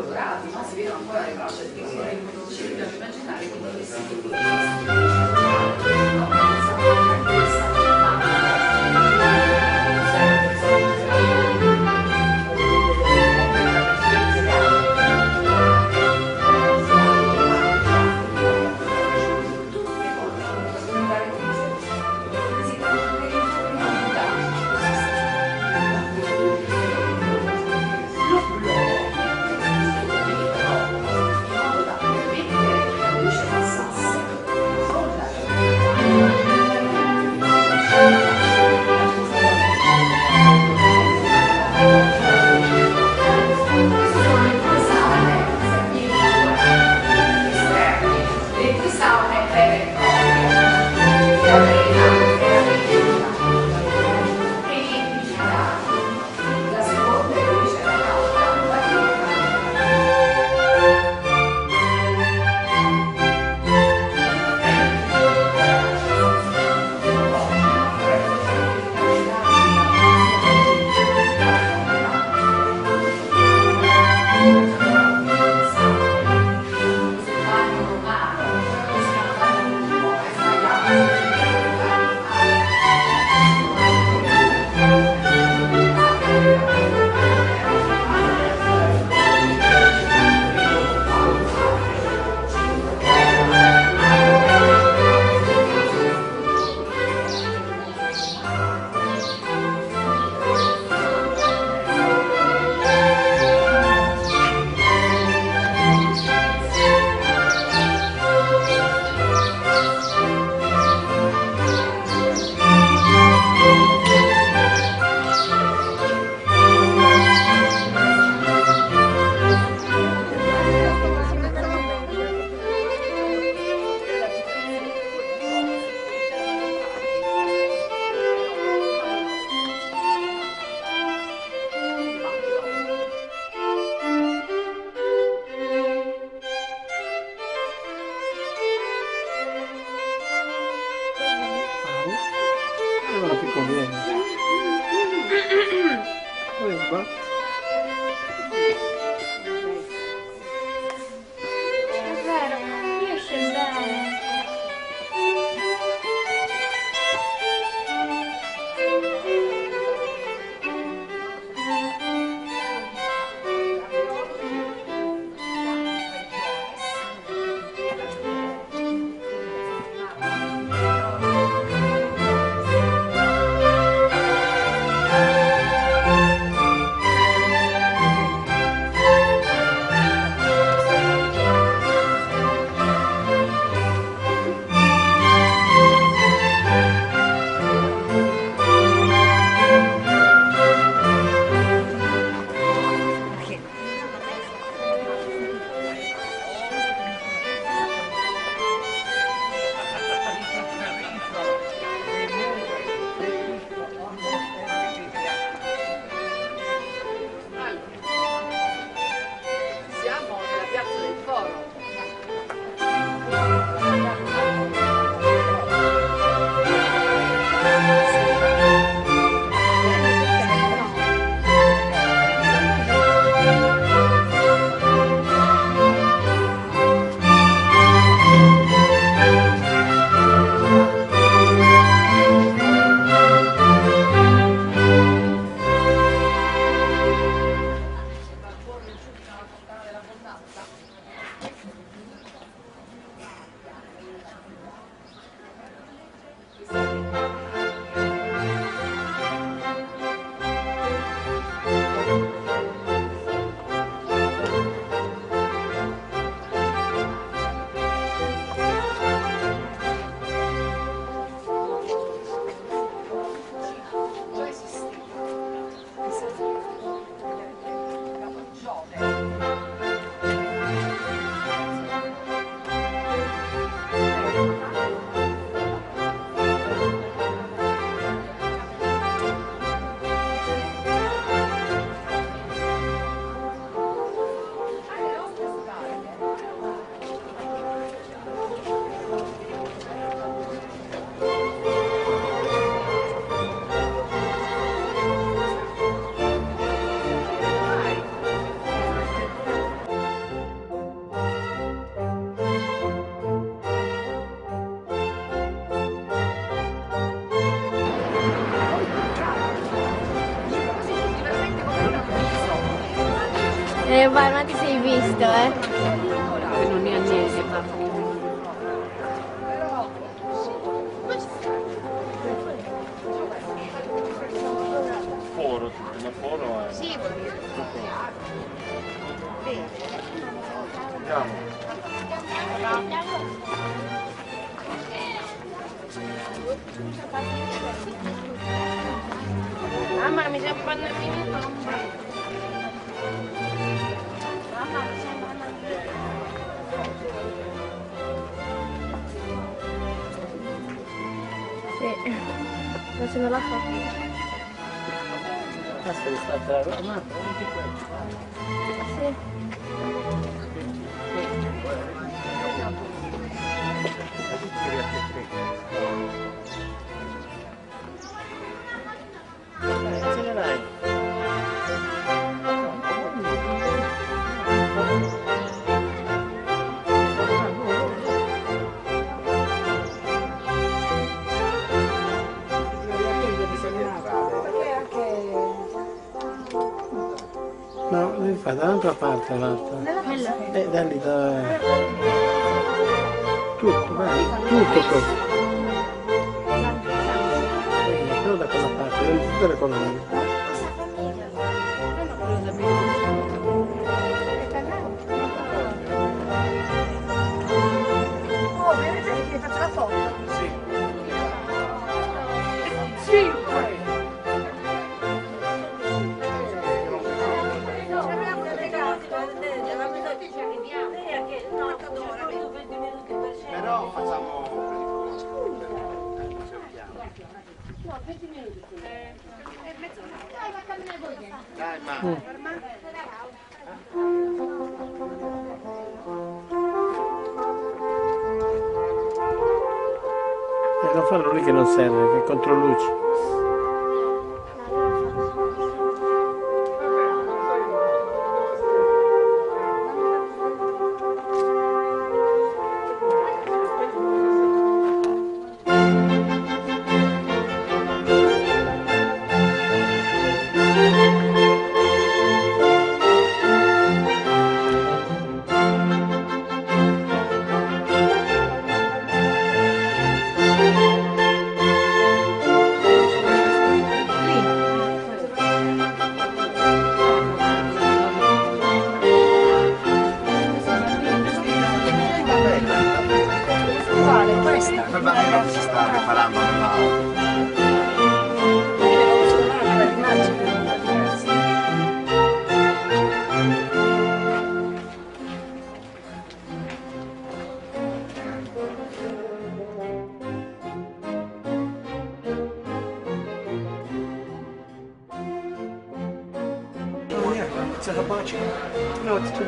colorati, no? Si vedono ancora le braccia di Cristo, ci dobbiamo immaginare quindi vestiti di Vai, ma ti sei visto, Non ne ha niente, ma... Foro, una foro è... Sì, vuol dire. Andiamo. Mamma, mi sa quando mi tomba. Sì, ma se non la fa. Basta che sta tra la mappa, anche quello. Sì. Ce ne vai. No, devi fare dall'altra parte l'altra. Da lì, da... Tutto, vai, tutto proprio. Però da quella parte, devi chiudere con noi. Oh, vedete che faccio la foto? Sì. Sì! Però facciamo... Dai, ma... Non farlo lì che non serve, che è contro luci. Quel bambino che si sta preparando nell'auto. C'è la pace? No, ti tu